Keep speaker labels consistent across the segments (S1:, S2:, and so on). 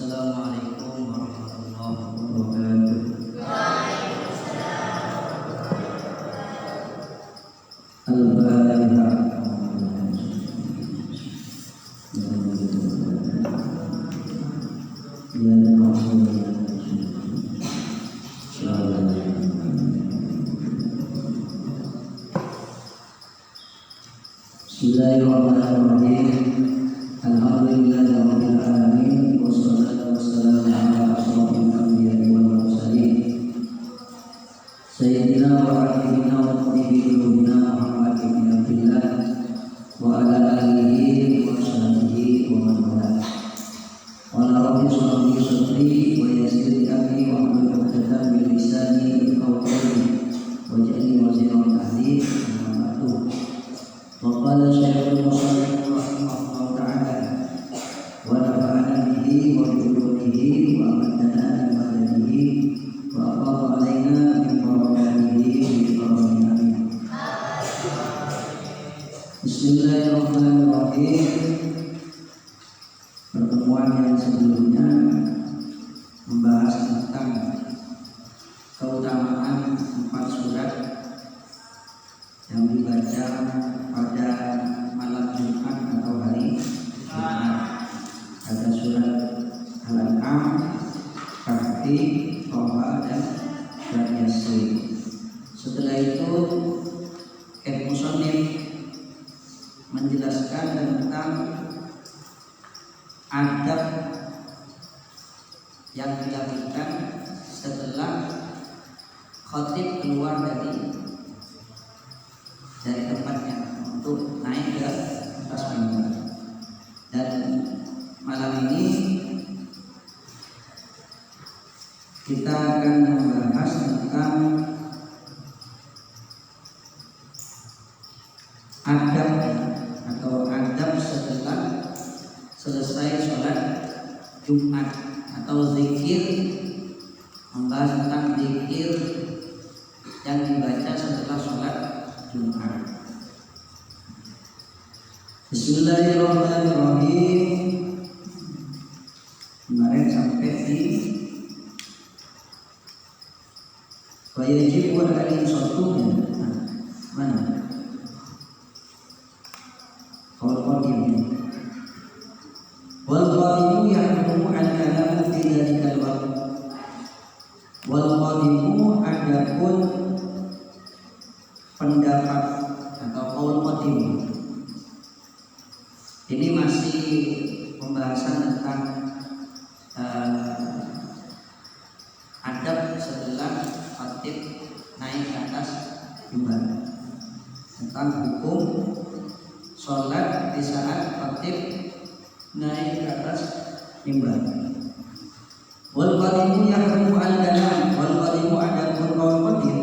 S1: Assalamualaikum warahmatullahi wabarakatuh. Bismillahirrahmanirrahim. Alhamdulillahirabbil alamin wassalatu wassalamu ala asyrofil anbiya'i wal mursalin sayyidina wa habibina wa qulubina Muhammad bin Abdillah wa ala alihi wa sahbihi wa man wala. Wa rabbi shrah li sadri wa yassir li amri wa hlul 'uqdatam min lisani yafqahu qawli waj'alni waziran ahli amma ba'du. Wa qala syekhul musannif rahimahullah ta'ala wa nafa'ana bihi wa bi ulumihi wa amadana bi madadihi wa afadha alaina min barakatihi bi karamih amin. Bismillahirrahmanirrahim. Pertemuan yang sebelumnya membahas tentang keutamaan 4 surat yang dibaca pada malam Jumat atau hari Jumat. Ada surat Al-An'am, Kahfi, Toha, dan Yasin. Setelah itu musannif menjelaskan tentang adab yang dilakukan setelah khatib keluar dari tempatnya untuk naik ke atas mimbar. Dan malam ini kita akan membahas tentang adab atau adab setelah selesai sholat Jumat atau zikir, membahas tentang zikir yang dibaca setelah sholat Jumat. Bismillahirrahmanirrahim. Kemarin sampai di wajib wa al-insatu mana? Qadim. Wal qadimu yahrumu al-kalamu fi dhalikal waqt. Wal qadimu adapun pendapat atau qaul qadim. Ini masih pembahasan tentang adab setelah khatib naik ke atas mimbar, tentang hukum sholat di saat khatib naik ke atas mimbar. Wal qadimu yahrumu al-kalam, wal qadimu adapun qaul qadim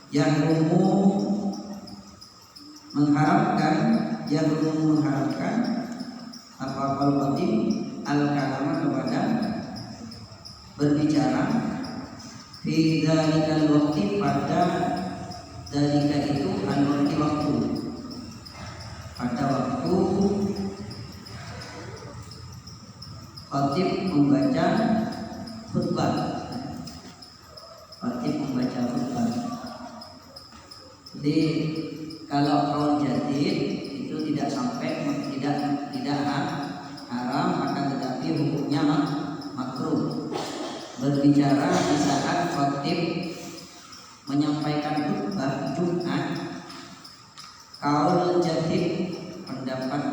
S1: yahrumu mengharapkan apa qaul qadim al-kalama kepada berbicara fi dzalikal waqti pada dzalika itu al-waqti waktu, pada waktu khatib membaca khutbah. Jadi kalau qaul jadid itu tidak sampai tidak haram, akan tetapi hukumnya makruh. Berbicara di saat khatib menyampaikan khutbah Jumat, qaul jadid, pendapat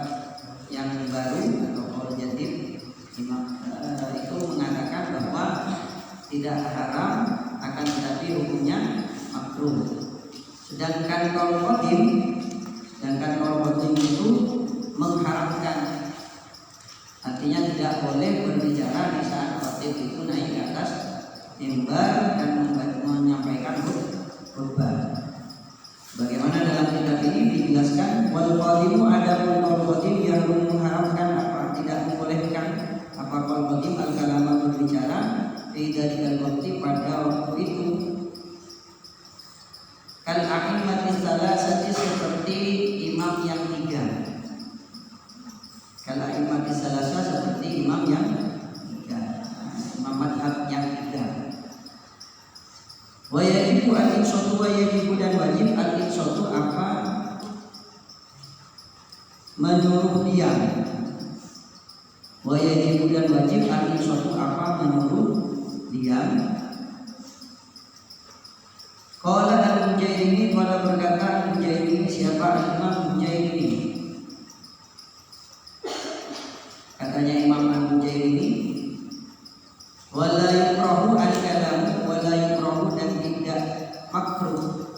S1: yang baru atau qaul jadid itu mengatakan bahwa tidak haram, akan tetapi hukumnya makruh. Sedangkan qaul qadim itu mengharamkan, artinya tidak boleh berbicara di saat khatib itu naik ke atas mimbar dan menyampaikan khutbah. Bagaimana dalam kitab ini dijelaskan, wal qadimu adapun qaul qadim yang mengharamkan apa, tidak membolehkan apa qaul qadim al-kalama berbicara dari waktu pada waktu itu. Kal a'immatis salasati, seperti imam yang 3. Kal a'immatis salasa, seperti imam yang 3. Wa yajibu al-insatu wa yajibu dan wajib al-insatu apa menyuruh diam. Wa yajibu dan wajib al-insatu apa menyuruh diam. Qala al-Mujairimi, qala berkata al-Mujairimi, siapa Imam Mujairimi? Katanya Imam Al-Mujairimi, wala yukrahu al-kalamu, wala yukrahu dan tidak makruh,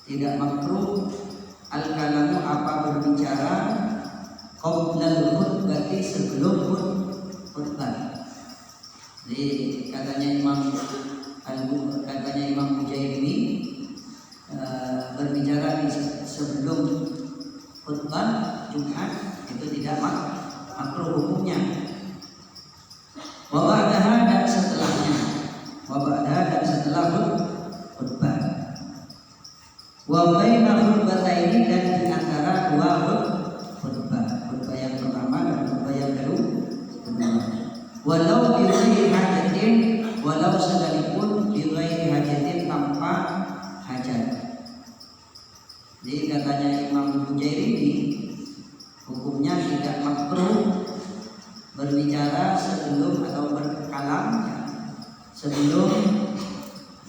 S1: tidak makruh al-kalamu apa berbicara qabla al-khutbati sebelum khutbah. Jadi katanya Imam Mujairimi berbicara di sebelum khutbah Jumat itu tidak makruh hukumnya. Wa ba'daha dan setelahnya, wa ba'daha dan setelah khutbah. Wa baina khutbataini dan di antara dua khutbah, khutbah yang pertama dan khutbah yang kedua. Walau bi ghairi hajatin, walau sekalipun bi ghairi hajatin tanpa hajat. Jadi katanya Imam Mujairimi, hukumnya tidak makruh berbicara sebelum atau berkalam sebelum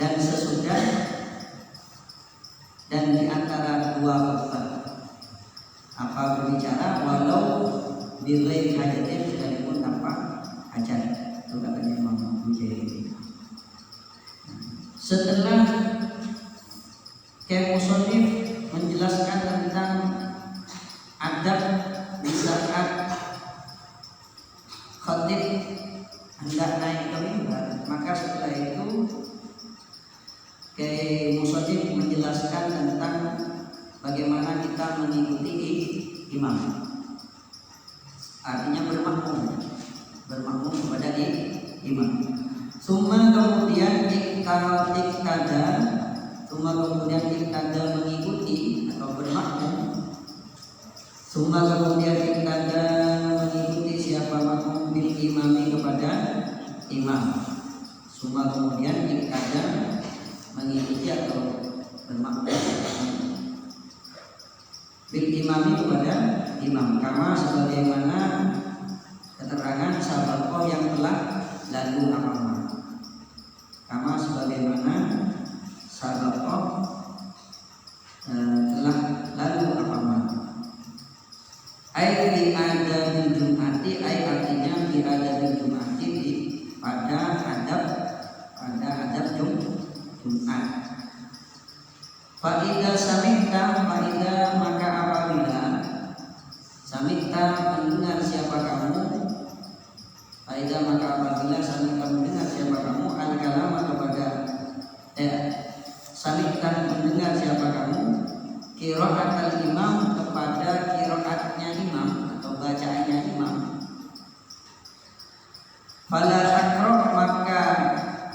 S1: dan sesudah dan di antara dua khutbah. Apa berbicara walau bi ghairi hajatin, sekalipun tanpa hajat. Itu katanya Imam Mujairimi. Setelah Musonif menjelaskan tentang adab di saat khatib hendak naik ke mimbar, maka setelah itu Musonif menjelaskan tentang bagaimana kita mengikuti imam. Artinya bermakmum kepada imam. Summa kemudian iktada mengikuti atau bermakmum. Summa kemudian iktada mengikuti siapa makmum bil imami kepada imam. Summa kemudian iktada mengikuti atau bermakmum bil imami kepada imam, kama sebagaimana keterangan sahabat yang telah lalu amama. Kama sebagaimana sahabat telah lalu amama. Ai fi adabil jum'ati, ai artinya fi adabil jum'ati, pada adab Jumat. Fa'idha samikta, fa'idha maka apabila samikta mendengar siapa kamu, fa'idha maka apabila samikta mendengar siapa kamu, al-kalama kepada samikta mendengar siapa kamu, qira'at al-imam kepada qira'atnya imam atau bacaannya imam. Fala takra maka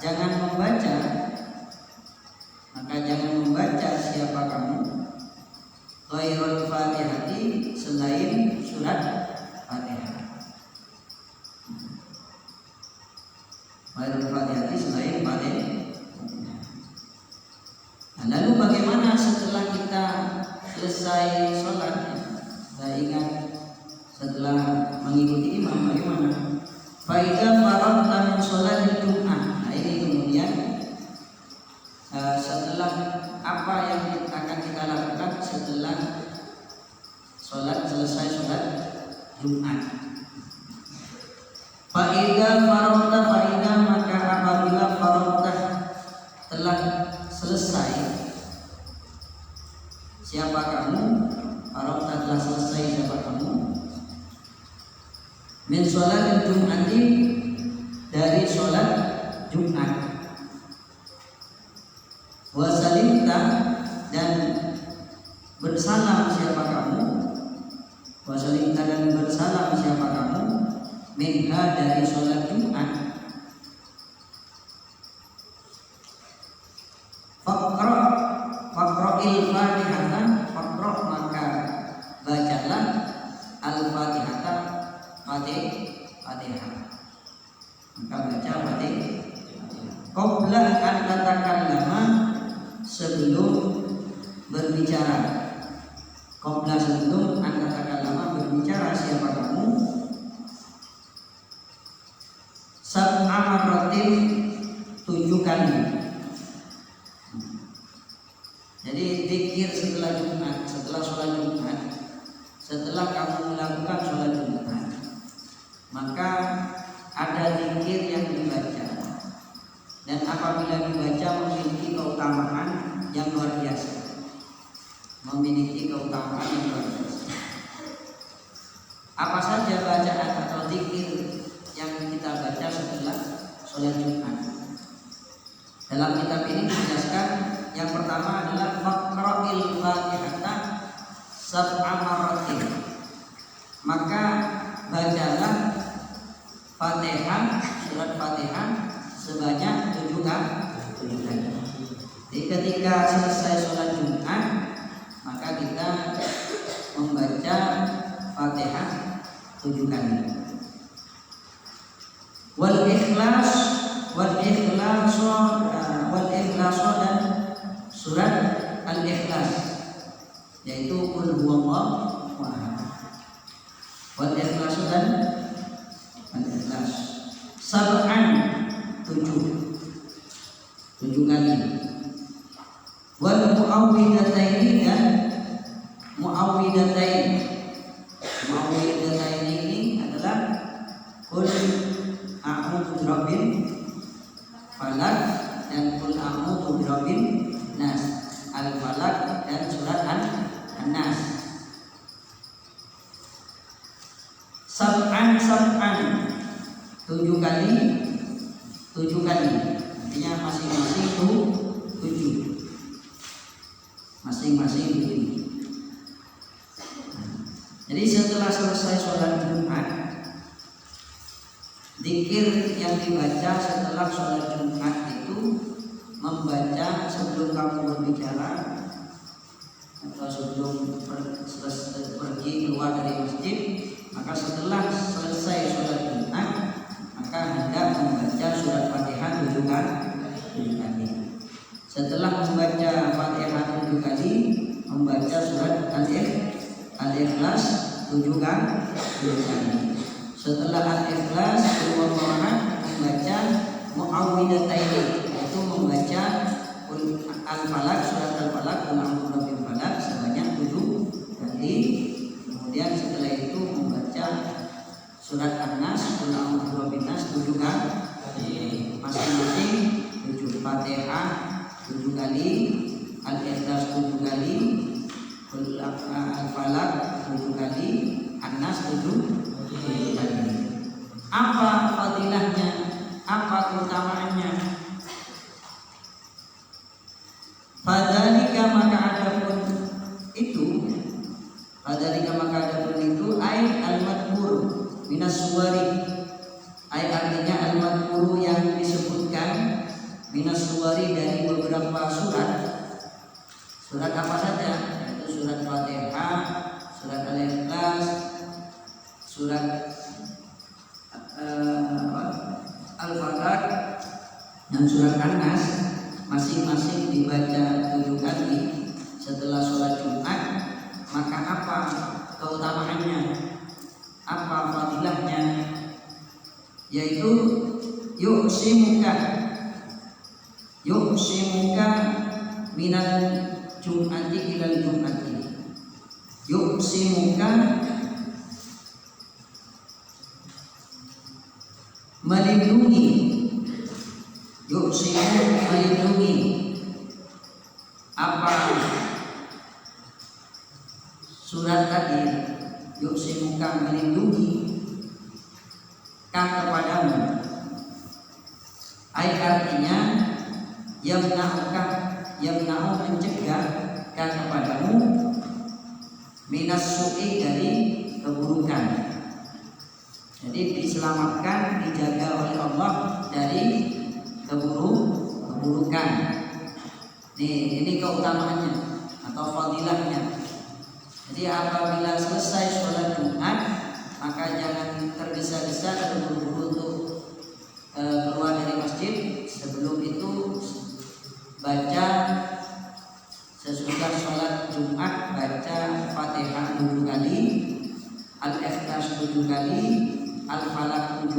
S1: jangan membaca, siapa kamu ghairul fatihati selain surat Fatihah. Ghairul fatihati selain Fatihah. Nah, lalu bagaimana setelah kita selesai sholat? Kita ingat setelah mengikuti imam bagaimana? Faidah faragta min sholatil Jum'ah. Nah ini kemudian setelah apa yang akan kita lakukan setelah selesai sholat Jumat. Faidah faragta, faidah maka apabila faragta telah selesai siapa kamu, faragta telah selesai siapa kamu, min sholat Jum'ati dari sholat Jumat, wasalimta dan bersalam siapa kamu, wasalimta dan bersalam siapa kamu, minha dari sholat Jumat. Faqra'il Fatihah, faqra' maka bacalah al-Fatihah, Fatihah, maka baca Fatihah. qabla an tatakallama, sebelum berbicara. Qabla, sebelum an tatakallama, berbicara siapa kamu. Sab'a marratin, 7 kali. Jadi zikir setelah Jumat, setelah sholat Jumat, setelah kamu melakukan sholat Jumat, maka ada zikir yang dibaca, dan apabila dibaca memiliki keutamaan yang luar biasa, memiliki keutamaan yang luar biasa. Apa saja bacaan atau zikir yang kita baca setelah sholat Jumat? Dalam kitab ini dijelaskan, yang pertama adalah faqra'il Fatihata sab'a marratin, maka bacalah Fatihah, surat Fatihah sebanyak 7 kali. Jadi ketika selesai sholat Jumat, maka kita membaca Fatihah 7 kali. Wal ikhlas dan surat al-ikhlas, yaitu qul huwallahu ahad. Wal ikhlas dan al-ikhlas sab'an, 7 kali. Wal muawwidataini dan muawwidatain. Muawwidatain ini adalah qul a'udzu birabbil falaq dan qul a'udzu birabbin nas, al-falaq dan surat an-nas. Sab'an 7 kali, artinya masing-masing 7, masing-masing 7. Jadi setelah selesai sholat Jumat, zikir yang dibaca setelah sholat Jumat itu membaca sebelum kamu berbicara atau sebelum pergi keluar dari masjid. Maka setelah selesai sholat Jumat, maka hendak membaca surat Fatihah 7 kali. Setelah membaca Fatihah 7 kali, membaca surat Al-Ikhlas 7 kali. Setelah Al-Ikhlas, membaca muawwidataini, yaitu membaca Al-Falaq, surat Al-Falaq, Al-Falaq sebanyak 7 kali. Kemudian setelah itu membaca surat An-Nas, Al-Nas 7 kali, masing-masing 7. Fatihah 7 kali, Al-Ikhlas 7 kali, Al-Falaq 7 kali, An-Nas 7 kali. Apa fadilahnya? Apa keutamaannya? Fadzalika, maka adapun itu, ay al-madhkur minas suwari, ay artinya al-madhkur yang disebutkan minas suwari dari beberapa surat. Surat apa saja? Yaitu surat Fatihah, surat Al-Ikhlas, surat Al-Falaq dan surat An-Nas, masing-masing dibaca 7 kali setelah sholat Jumat. Maka apa keutamaannya? Apa fadilahnya? Yaitu yuksimuka minal Jum'ati ilal Jum'ati. Yuksimuka, melindungi. Yuksimu, melindungi. Apa surat tadi? Yuksimuka, melindungi kepadamu. Ay artinya yamna'u mencegah kepadamu minas su'i, dari keburukan. Jadi diselamatkan, dijaga oleh Allah dari keburukan. Ini keutamaannya atau fadilahnya. Jadi apabila selesai sholat Jumat, maka jangan tergesa-gesa atau buru-buru untuk keluar dari masjid. Sebelum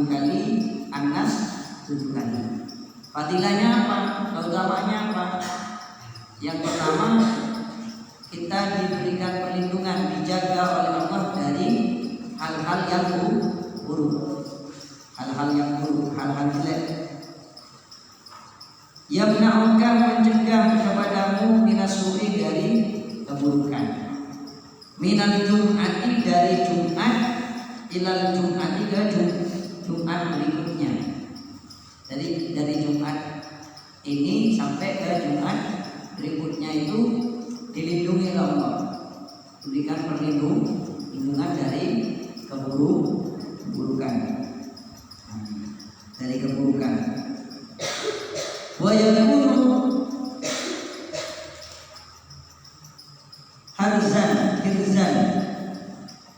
S1: 7 kali, Anas 7 kali. Fadilahnya apa? Keutamanya apa? Yang pertama, kita diberikan perlindungan, dijaga oleh Allah dari hal-hal yang buruk, hal-hal yang buruk, hal-hal jelek. Yamna'uka, mencegah kepadamu minasuri, dari keburukan. Minal jum'ati, dari Jumat, ilal jum'ati, ke Jumat berikutnya. Jadi dari Jumat ini sampai ke Jumat berikutnya itu dilindungi oleh Allah, diberikan perlindungan dari keburukan, dari keburukan. Wa yakunu hirzan,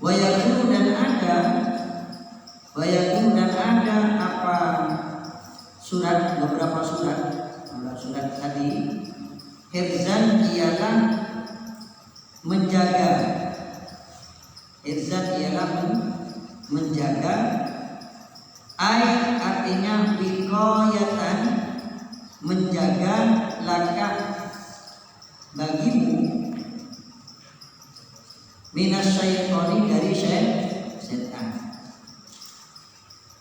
S1: wa yakunu, dan ada apa surat, beberapa surat tadi. Hirzan ialah menjaga, menjaga. Ai artinya wiqayatan, menjaga, laka bagimu, minas syaitani, dari setan.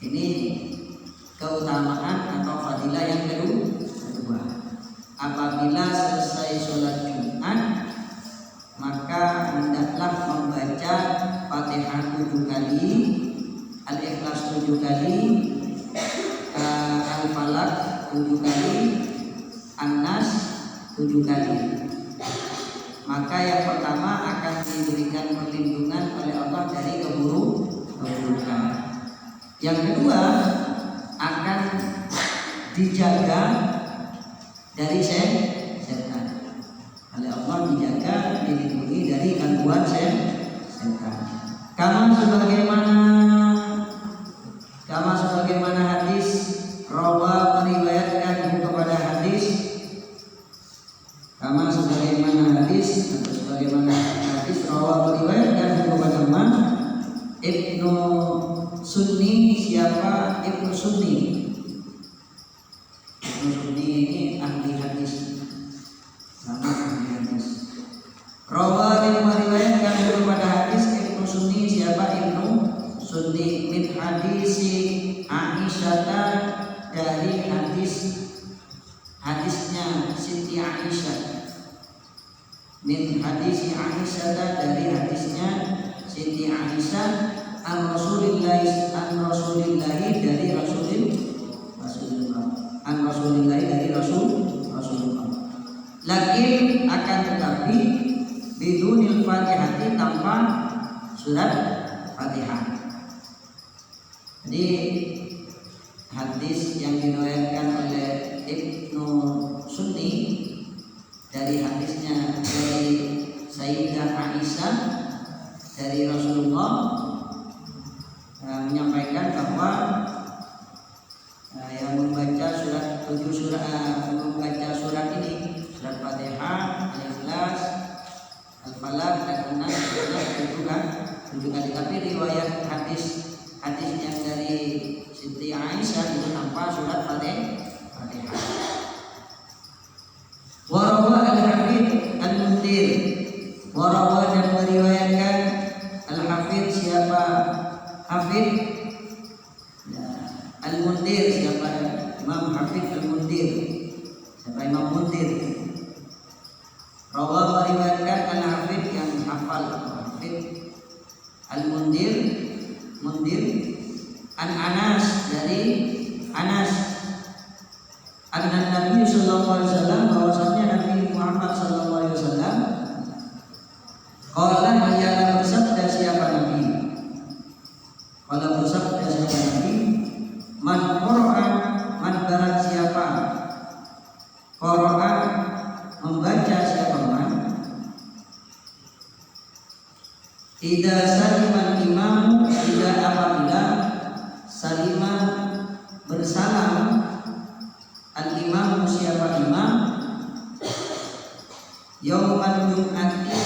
S1: Ini keutamaan atau fadilah yang kedua. Apabila selesai sholat Jumat, maka hendaklah membaca Fatihah 7 kali, Al-Ikhlas 7 kali, Al-Falaq 7 kali, An-Nas 7 kali. Maka yang pertama akan diberikan perlindungan oleh Allah dari keburukan. Yang kedua, akan dijaga dari setan. Oleh Allah dijaga, dilindungi dari gangguan setan. Kama sebagaimana hadis rawa, meriwayatkan kepada hadis. Kama sebagaimana hadis, atau sebagaimana hadis rawa meriwayatkan kepada Ibnu Sunni. Siapa Ibnu Sunni? Ibnu Sunni ini ahli hadis, nama ahli hadis. Rawa yang meriwayatkan kepada hadis Ibnu Sunni. Siapa Ibnu Sunni? Min hadisi Aisyah, dari hadisnya Siti Aisyah. Min hadisi Aisyah, dari hadisnya Siti Aisyah. An Rasulillahi, dari Rasulullah. An Rasulillahi, dari Rasulullah. Lakin, akan tetapi, bidunil Fatihati, tanpa surat Fatihah. Jadi hadis yang diriwayatkan oleh Ibnu Sunni, dari hadisnya dari Sayyidah Aisyah dari Rasulullah, menyampaikan bahwa yang membaca membaca surat ini, surat Fatihah, Al-Ikhlas, Al-Falaq, dan An-Nas, itu kan 7 kali. Tapi riwayat hadis yang dari Siti Aisyah itu tanpa surat Fatihah. Warawa al-Hafidh al-Mundir, warawa, dan meriwayatkan al-Hafidh. Siapa Hafidh? Al-Mundir. Siapa? Imam Hafidh al-Mundir. Siapa Imam Mundir? Rawa meriwayatkan al-Hafidh, yang hafal. Hafidh al-Mundir, an Anas, dari Anas, anna Nabi sallallahu alaihi wasallam, bahwasanya Nabi Muhammad sallallahu alaihi wasallam qala, ia bersabda. Siapa Nabi? Qala, bersabda siapa Nabi? Man qara'a, man barang siapa qara'a, membaca siapa man, idza salima imam, idza apabila salima bersalam, al-imam siapa imam, yauman Jum'ati,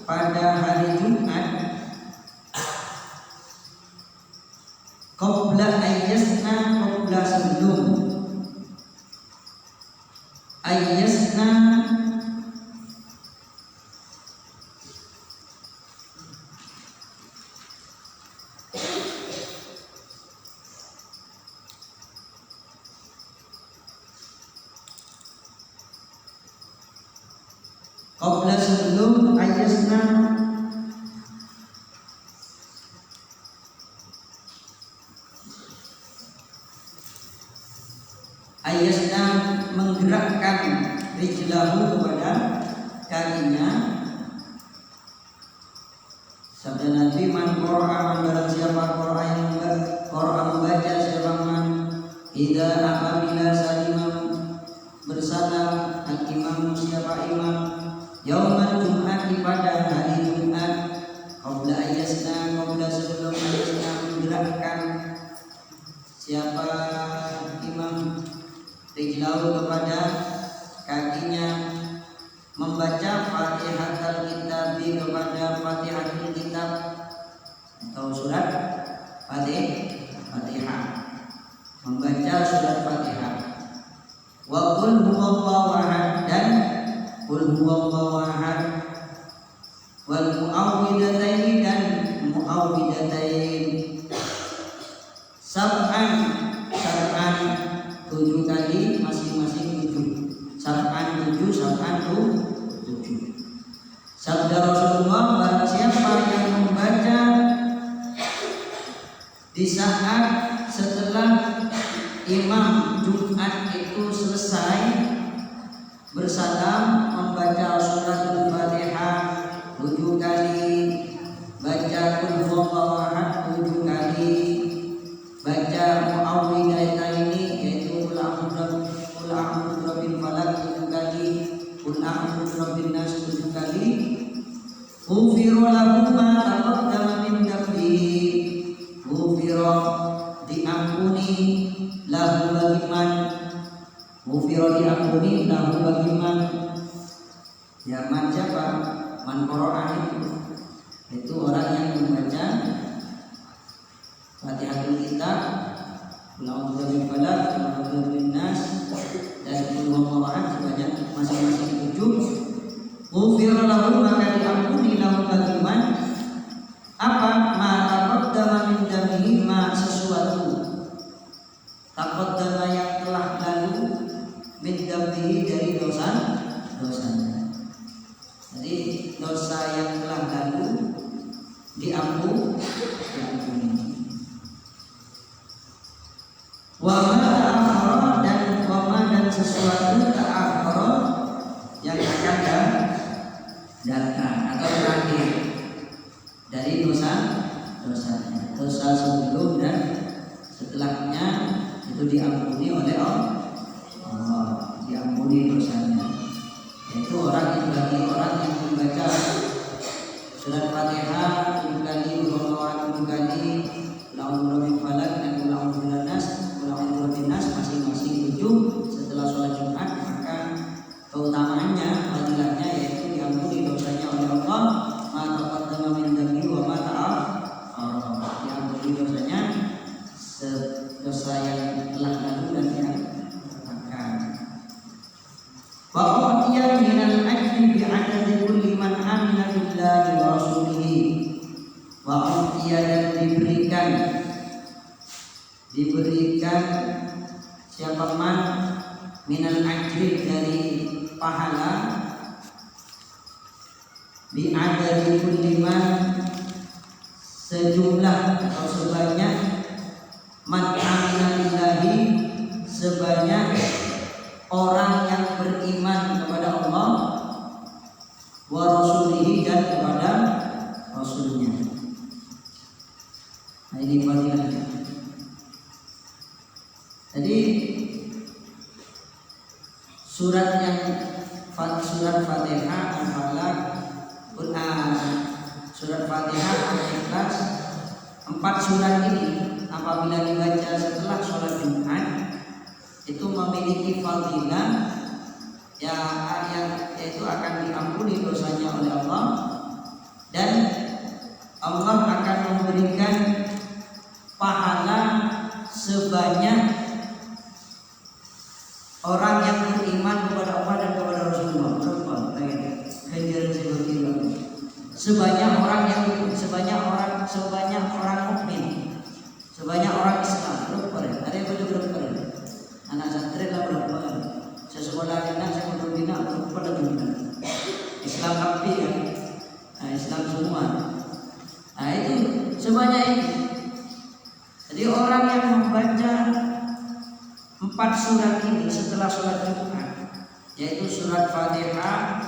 S1: pada hari Jumat, Qabla ayyasna, qabla sebelum. Ayyasna qabla sebelum, ayyasna ayyasna menggerakkan rijlahu kepada kakinya. Sabda Nabi, man qara'a, man barang siapa qara'a yang membaca, siapa man idza aqamila salimam bersalam al-imam, siapa imam yaumal jum'ati pada hari Jumat. Qabla ayyasna, qabla sebelum ayyasna menggerakkan siapa imam rijlahu kepada kakinya, membaca Fatihatul Kitab kepada Fatihatul Kitab atau surat Fatihah, membaca surat Fatihah. Wa qul huwallahu ahad, dan qul huwallahu ahad, wal muawwidataini, dan muawwidatain, sab'an 7 kali, masing-masing 7, sab'an 7, sab'an 7. Sabda Rasulullah, barang siapa yang membaca di saat setelah imam Jumat itu selesai bersalam, membaca suratul Fatihah 7 kali, baca qul huwallahu ahad 7 kali, baca muawwidataini yaitu qul a'udzu birabbil falaq 7 kali, qul a'udzu birabbin nas 7 kali, ghufira lahu ma taqaddama min dhanbihi, ghufira diampuni, lahu bagiman, ghufira diampuni, lahu bagiman, ya man siapa, man qara'a itu orang yang membaca Fatihatul Kitab, qul a'udzu birabbil falaq, qul a'udzu birabbin nas, dan qul huwallahu ahad sebanyak masing-masing 7. Ghufira lahu, maka diampuni, lahu bagiman apa, ma taqaddama min dhanbihi, ma sesuatu taqaddama yang telah lalu, min dhanbihi dari dosanya. Jadi dosa yang telah lalu diampuni. Wa ma ta'akhkhara, dan wa ma, dan sesuatu ta'akhkhara yang akan datang atau terakhir dari dosanya, dosa sebelum dan setelahnya itu diampuni oleh Allah, diampuni dosanya. Yaitu orang yang, bagi orang yang membaca surat Fatihah 7 kali, Qul 7 kali, Qul a'udzu birabbil falaq, dan Qul a'udzu birabbin nas, Qul a'udzu birabbin nas masing-masing 7 setelah sholat Jumat, maka keutamaannya, fadilahnya yaitu diampuni dosanya oleh Allah, ma taqaddama min dhanbi wa ma ta'akhkhara, diampuni dosanya, dosa yang telah lalu dan yang akan. Wa utiya minal ajri bi'adadi kulli man amina billahi wa rasulihi, wa utiya, dan diberikan siapa man minal ajri dari pahala, bi'adadi kulli man sejumlah atau sebanyak, man amina billahi sebanyak orang yang beriman kepada Allah, wa rasulihi, dan kepada rasulnya. Nah, ini fadilahnya. Jadi surat Fatihah, Al-Falaq, surat Fatihah, Al-Ikhlas, 4 surat ini apabila dibaca setelah sholat Jumat itu memiliki fadilah yaitu akan diampuni dosanya oleh Allah, dan Allah akan memberikan pahala sebanyak orang yang beriman kepada Allah dan kepada Rasulullah. Sebanyak orang mukmin, sebanyak orang Islam. Ada yang berapa? Anak santri lah berapa? Saya sekolah di sana, saya berbina pada dunia. Islam api ya, Islam semua. Nah itu sebanyak itu. Jadi orang yang membaca 4 surat ini setelah sholat Jumat, yaitu surat Fatihah,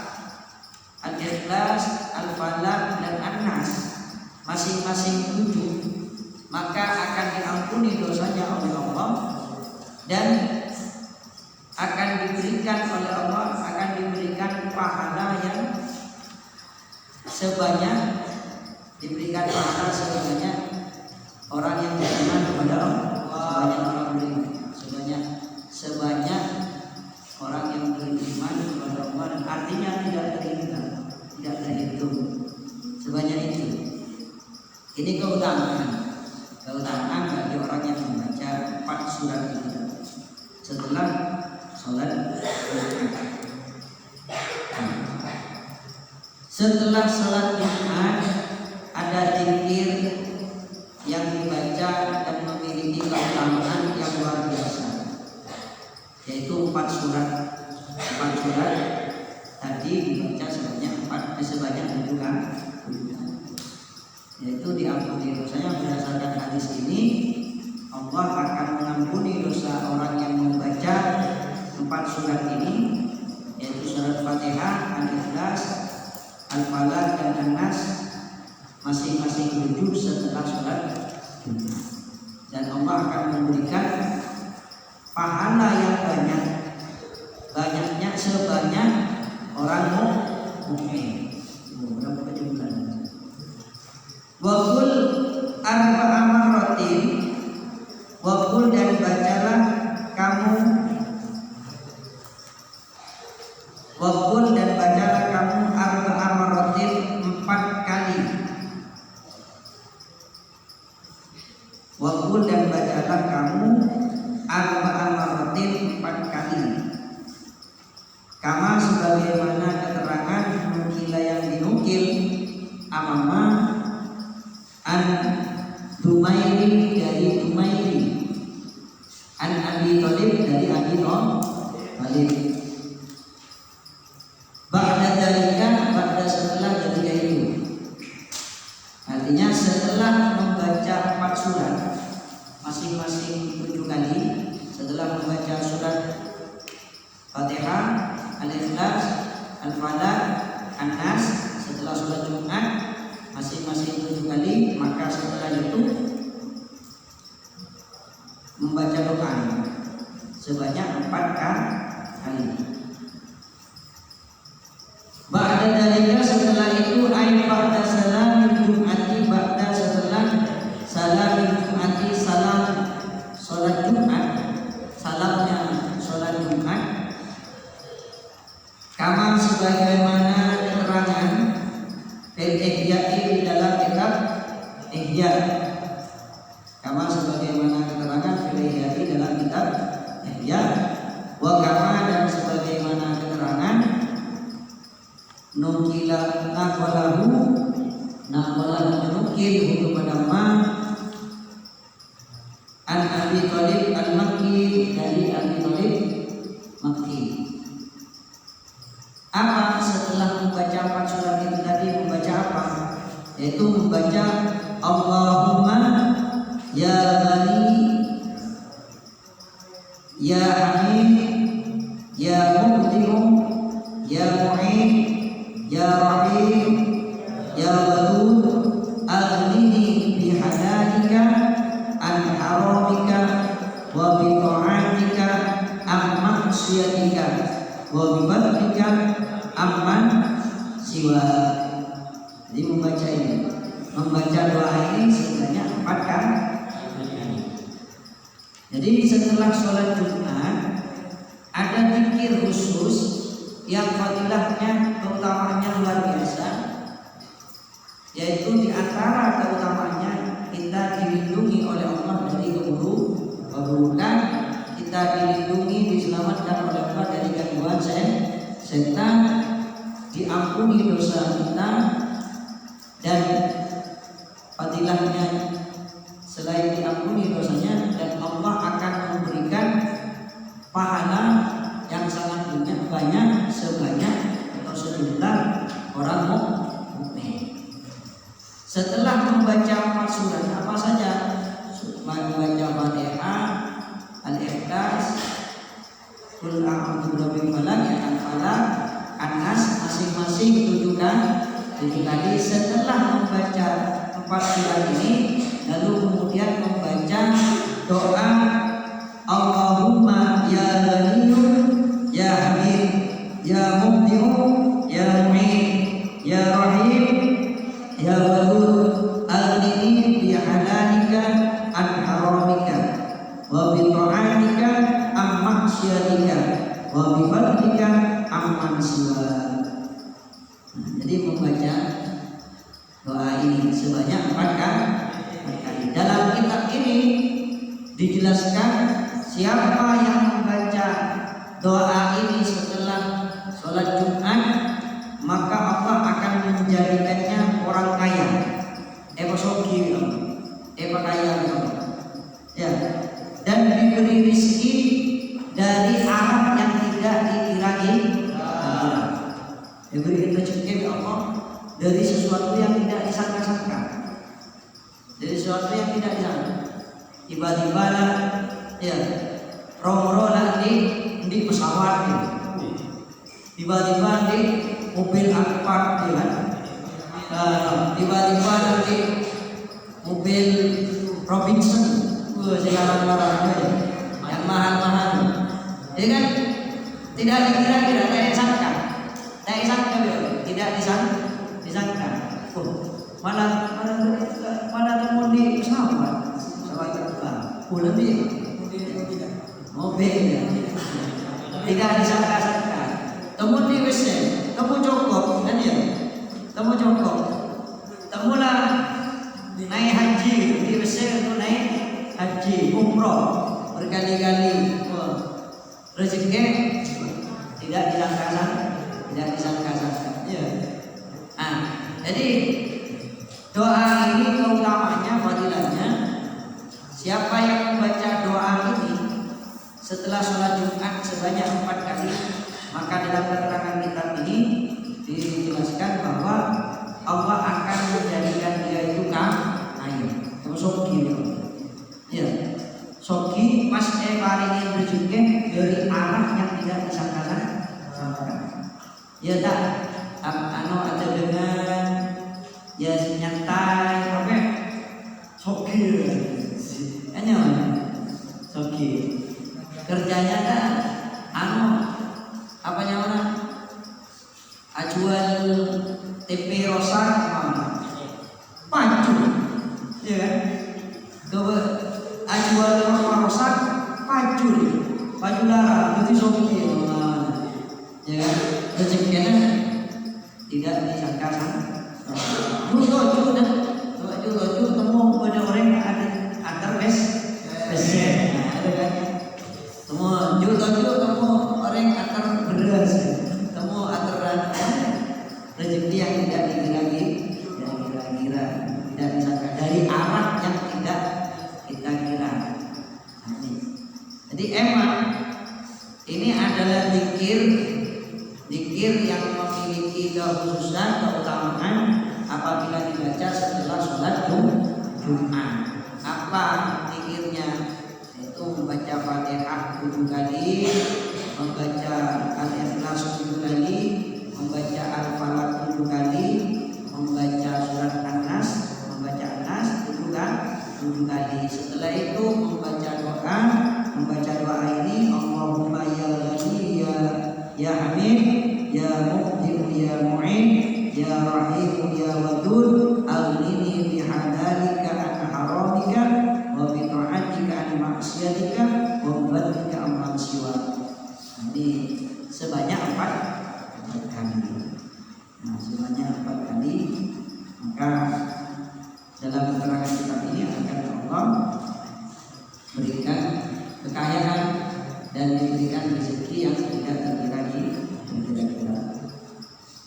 S1: Al-Ikhlas, Al-Falaq, dan An-Nas, masing-masing 7, maka akan diampuni dosanya oleh Allah dan akan diberikan oleh Allah, akan diberikan pahala yang sebanyak, diberikan pahala sebanyak orang yang beriman kepada Allah, sebanyak orang beriman, sebanyak orang yang beriman kepada Allah, dan artinya tidak terhitung, sebanyak itu. Ini keutamaan bagi orang yang membaca 4 surat itu setelah sholat Jumat. Setelah sholat Jumat ada zikir yang dibaca dan memiliki keutamaan yang luar biasa, yaitu 4 surat tadi dibaca sebanyak 7 kali, yaitu diampuni dosanya. Berdasarkan hadis ini, Allah akan mengampuni dosa orang yang membaca 4 surat ini, yaitu surat Fatihah, Al-Ikhlas, Al-Falaq, dan An-Nas, masing-masing 7 setelah sholat Jumat. Dan Allah akan memberikan pahala yang banyaknya sebanyak orang mukmin. Berapa jumlahnya? Waqul arba'a marratin, waqul, dan bacalah kamu, waqul, dan bacalah kamu arba'a marratin 4 kali. Waqul, dan bacalah kamu arba'a marratin 4 kali. Kama sebagaimana keterangan nukila yang dinukil amama an Dumairi dari Dumairi, an Abi Thalib dari Abi Thalib. Ba'da dalika, ba'da setelah dalika itu, artinya setelah membaca 4 surat masing-masing 7 kali, setelah membaca surat Fatihah, Al-Ikhlas, Al-Falaq, An-Nas, setelah sholat Jumat masing-masing 7 kali, maka setelah itu membaca doa sebanyak 4 kali. Ba'da dalika, setelah itu, ay ba'da salamil Jum'ati, ba'da setelah salamil Jum'ati, salam sholat Jumat, salamnya sholat Jumat, kama sebagaimana keterangan fil ihya'i di dalam kitab Ihya, kama sebagaimana keterangan fil ihya'i dalam kitab Ihya, wa kama, dan sebagaimana keterangan nukila naqalahu menukil kepada ma an Abi Thalib al-Makki, dari Abi Thalib Makki. Apa setelah membaca 4 surat itu tadi, membaca apa? Yaitu membaca Allahumma ya Ghani, ya Hamid, ya Mubdi'u, ya Mu'in, ya Rahim, ya Wadud, aghnini bihalalika an haramika wa bi ta'atika am maksiatika wa bi fadlika amman siwa. Jadi membaca ini, membaca doa ini sebanyak 4 kali. Jadi setelah sholat Jumat ada zikir khusus yang fadilahnya, keutamaannya luar biasa, yaitu di antara keutamaannya kita dilindungi oleh Allah dari keburukan. diselamatkan oleh Allah dari gangguan setan, diampuni dosa kita, dan fadilahnya selain diampuni dosanya, dan Allah akan memberikan pahala yang sangat banyak sebanyak atau sejumlah orang mukmin. Setelah membaca 4 surat apa saja, membaca Fatihah, Al-Ikhlas, Qul a'udzu birabbil falaq, Al-Falaq, An-Nas, masing-masing 7 kali. Setelah membaca 4 surat ini, lalu kemudian membaca doa Allahumma ya Ghaniyu ya Hamid ya Mubdi'u ya Mu'in ya Rahim ya Wadud aghnini bi halalika an haramika wa bi ta'atika am maksiatika wa bi fadlika amman siwa. Jadi membaca doa ini sebanyak 4 kali. Dalam kitab ini dijelaskan siapa yang membaca doa ini setelah sholat Jumat, maka Allah akan menjadikannya orang kaya. Sogi, kaya, ya. Dan diberi rezeki dari arah yang tidak dikirain. Diberi rezeki Allah dari sesuatu yang tidak disangka-sangka, dari sesuatu yang tidak disangka. Tiba-tiba lah, ya, rombongan lah di pesawat, ya. Tiba-tiba di mobil Alphard, ya kan? Tiba-tiba nanti mobil Robinson, segala-galanya, ya, yang mahal-mahal, ya kan? Tidak dikira-kira, tidak disangka. Malah temu di pesawat terbang. Lebih mobil, ya. Tidak disangka-sangka. Temu di WC, temu cukup, kan ya? Temu cukup. Temulah naik haji di WC untuk naik haji, umroh berkali-kali. Rezeki tidak disangka-sangka. Ya. Jadi doa ini keutamanya, fadilahnya, siapa yang membaca doa ini setelah sholat Jumat sebanyak 4 kali, maka dalam keterangan kitab ini dijelaskan bahwa Allah akan menjadikan dia itu kaya, sogi, ya, sogi mas paringin rezeki dari arah yang tidak disangka-sangka. Ya tak, ada dengan ya nyantai, apa? Sogi, hanya sogi. Kerjanya kan, apa namanya? Jual tempe rosa, pacu, ya kan? Jual rosa, pacu darah, itu sogi, ya kan? Rezekinya tidak disangka-sangka. Lucu temu pada orang yang ada antar besen, ada kan? Temu orang yang antar beras, temu antar rezeki yang tidak dikira-kira, tidak disangka, dari arah yang tidak kita kira. Jadi emang ini adalah zikir yang memiliki kekhususan, keutamaan apabila dibaca setelah sholat Jumat. Apa zikirnya? Itu membaca Fatihah 7 kali, membaca Al-Ikhlas 7 kali, membaca Al-Falaq 7 kali, membaca surat An-Nas, 7 kali. Setelah itu membaca doa ini, Allahumma ya Ghani ya Hamid ya Mubdi'u ya Mu'in ya Rahim ya Wadud aghnini bi hadalika an haramika wa bi ta'atika an maksiatika wa bi amman siwa. Jadi sebanyak 4 kali. Sebanyak 4 kali, maka dalam keterangan kitab ini akan Allah berikan kekayaan dan diberikan rezeki yang tidak terkira-kira.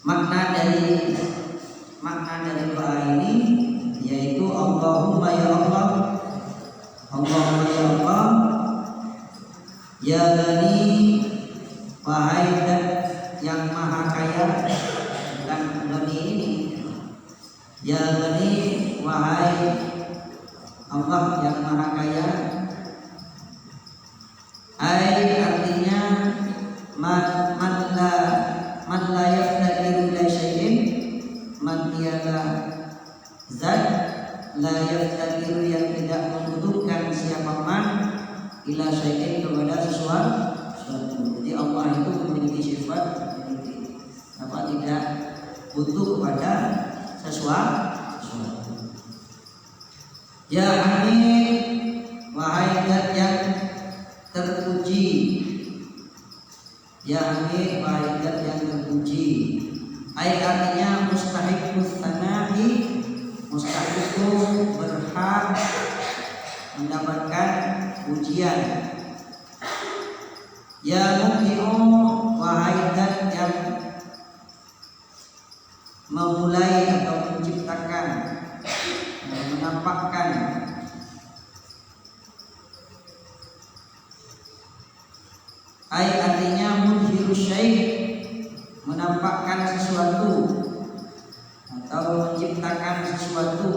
S1: Makna dari doa ini yaitu Allahumma ya Allah, Allahumma ya Allah, ya Ghani, wahai zat yang maha kaya. Dan Ghani ini, ya Ghani, wahai Allah yang maha kaya. Artinya man la yaftakiru ila syai'in, man tiada zat la yaftakiru yang tidak membutuhkan siapa man ila syai'in kepada sesuatu. Jadi Allah itu memiliki sifat apa, tidak butuh kepada sesuatu. Ya Hamid, wahai zat yang terpuji. Ya Hamid, wahai zat yang terpuji. Artinya mustahik mustanahi, mustahik berhak mendapatkan pujian. Ya Mubdi'u, wahai zat yang memulai atau menciptakan, menampakkan. Artinya mudhiru syai', menampakkan sesuatu atau menciptakan sesuatu.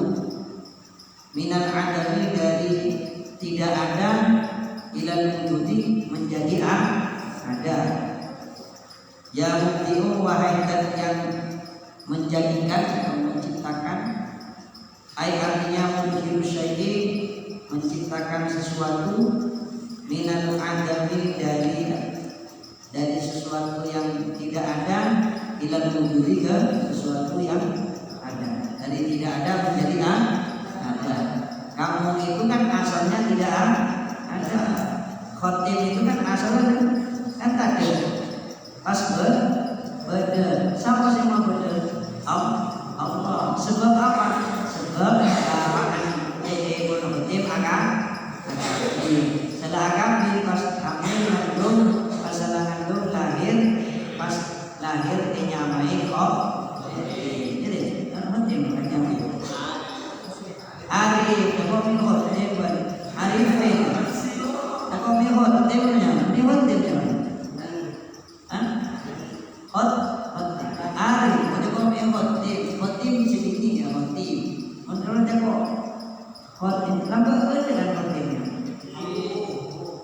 S1: Minal adami, dari tidak ada, ilal wujudi, menjadi ada. Ya mubdi'u, wahai zat yang menjadikan atau menciptakan. Artinya mudhiru syai', menciptakan sesuatu. Minal adami, dari sesuatu yang tidak ada, ilal wujudi, ke sesuatu yang ada. Dari tidak ada menjadi ada. Kamu itu kan asalnya tidak ada. Khotim itu kan asalnya kan tadi pas beda. Siapa sih mau beda? Allah. Sebab apa? Sebab jadi khotim agam. Setelah agam di pas hamil mengandung, masalah mengandung lahir, pas lahir dinyamai kok. Jadi khotim nyamai. Arif, aku mikot hebat. Arifin, aku mikot hebatnya. Mikot hebatnya. Arif, aku mikot khotim sedikit ya khotim. Menurut aku khotim lambat dengan khotimnya.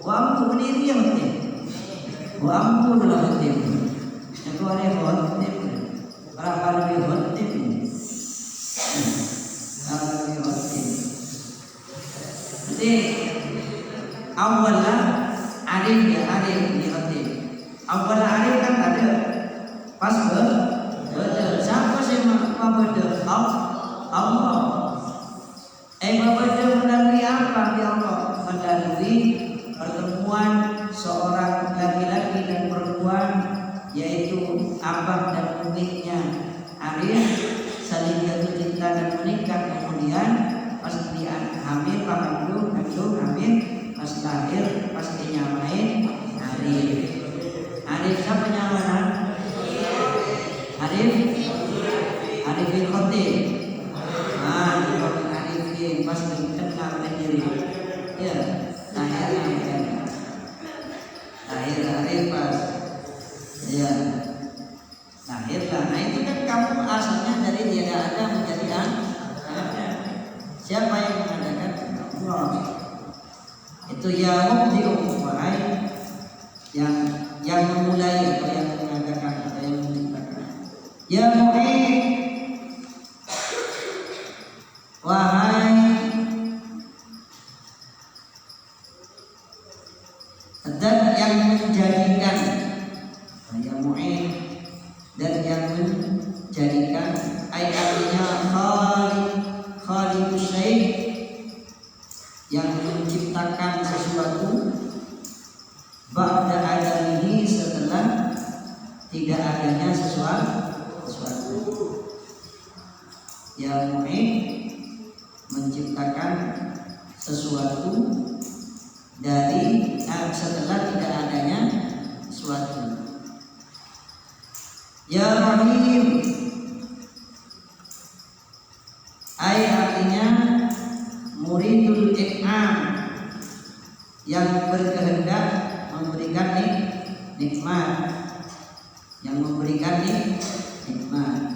S1: Wampu berdiri ya khotim. Wampu adalah khotim. Aku ada khotim. Berapa lebih khotim? Jadi awalnya arif ya, arif di khotim. Awalnya arif kan ada pas beda. Siapa sih mau beda? Allah. Beda melalui apa? Ya Allah, melalui pertemuan seorang laki-laki dan perempuan, yaitu abah dan umminya Arif, saling jatuh cinta dan menikah. Kemudian pas dia hamil, mengandung hamil, pas lahir, pas dinyamain Arif. Arif siapa nyamanan? Arifin khotim. Arifin pas kenal sendiri. Ya, lahir Arif pas. Ya, lahirlah. Nah itu kan kamu asalnya dari tidak ada menjadi ada. Siapa yang mengadakan? Allah. Itu ya mubdi'u, wahai yang memulai atau yang mengadakan atau yang menciptakan. Ya mu'in, wahai dan yang menjadikan. Ya mu'in, dan yang menjadikan. Artinya khaliqus syai', yang menciptakan sesuatu. Ba'da adamihi, setelah tidak adanya sesuatu. Ya mu'in, menciptakan sesuatu. dari setelah tidak adanya sesuatu. Ya Rahim, artinya muridul ik'am, yang berkehendak memberikan nikmat, yang memberikan nikmat.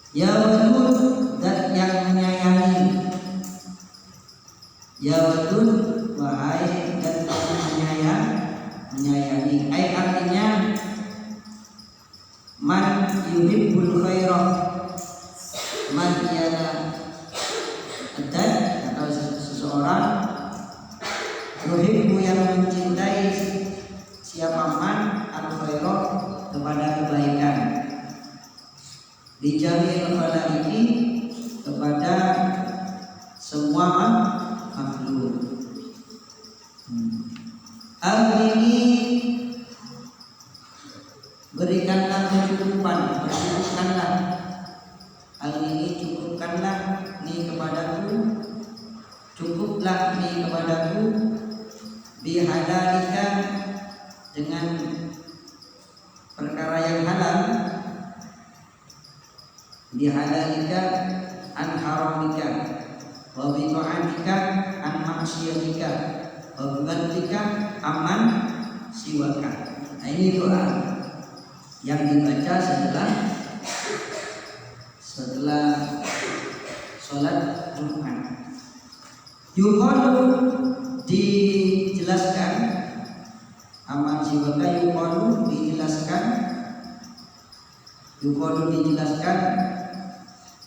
S1: Ya Wadud, dan yang menyayangi. Ya Wadud, wahai dan yang menyayangi. Artinya man yuhibbul khairah, man ialah dan atau seseorang yuhibbu yang mencintai siapa man al khairah kepada kebaikan, dijamil khalaiqi kepada semua makhluk. Al-ini berikanlah kecukupan, bercukupkanlah. Al-ini cukupkanlah ni kepadaku, cukuplah ni kepadaku, bihalalika dengan perkara yang halal, bihalalika an haramika, wa bi ta'atika an maksiatika, wa bi wadika aman siwaka. Nah, ini doa yang dibaca setelah sholat Jumat. Yuqalu dijelaskan, aman siwaka yuqalu dijelaskan,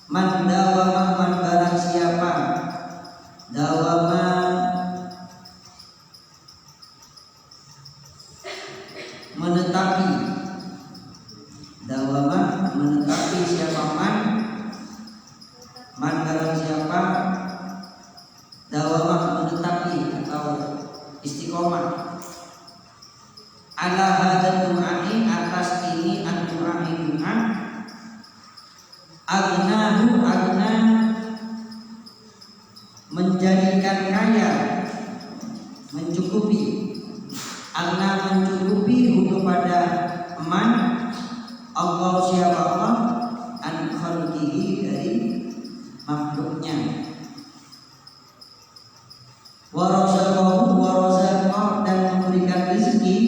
S1: man dawama, man barang siapa, dawama menetapi, dawama menetapi siapa man barang siapa, dawama menetapi atau istiqomah, ala hadzal du'ai, atas ini ad-du'ai doa, agnahu agna menjadikan kaya, mencukupi, agna mencukupi kepada man Allah siapa Allah an khalqihi dari makhluknya, warazaqahu dan memberikan rezeki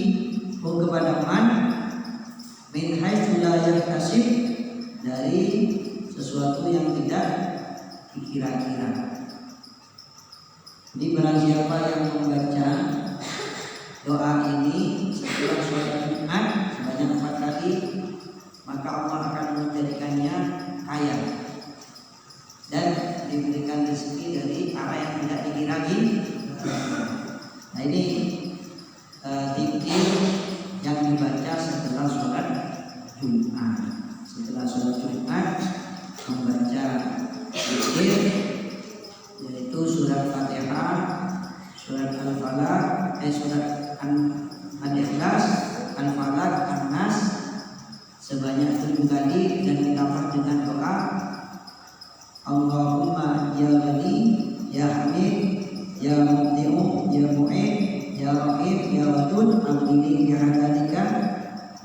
S1: kepada man min haitsu la yahtasib, dari sesuatu yang tidak dikira-kira. Ini barang siapa yang membaca doa ini setelah sholat Jumat sebanyak 4 kali, maka Allah akan menjadikannya kaya dan diberikan rezeki dari arah yang tidak dikira-kira. Nah, ini zikir yang dibaca setelah sholat Jumat. Setelah sholat Jumat membaca zikir, yaitu surat Fatihah, surat Al-Falaq, surat Al-Ikhlas, Al-Falaq, An-Nas sebanyak 7 kali, dan ditambah dengan doa Allahumma ya Ghani ya Hamid ya Mubdi'u ya Mu'id ya Rahim ya Wadud, amini bihalalika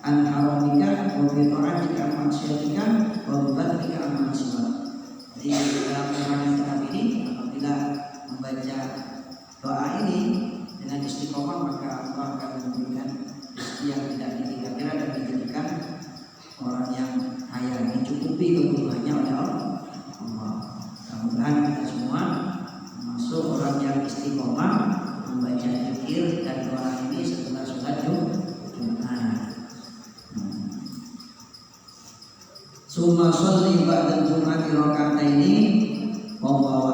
S1: an haramika wa bi ta'atika an maksiatika wa bi badlika an maksiat. Jadi dalam perkara kitab ini, apabila membaca doa ini dengan istiqomah, maka Allah akan memberikan rezeki yang tidak dikira-kira dan dijadikan orang yang kaya, mencukupi kebutuhannya oleh Allah. Mudah-mudahan kita semua masuk orang yang istiqomah membaca zikir dan doa ini setelah sholat Jumat. Summa sholli ba'da Jum'ati raka'ataini wa huwa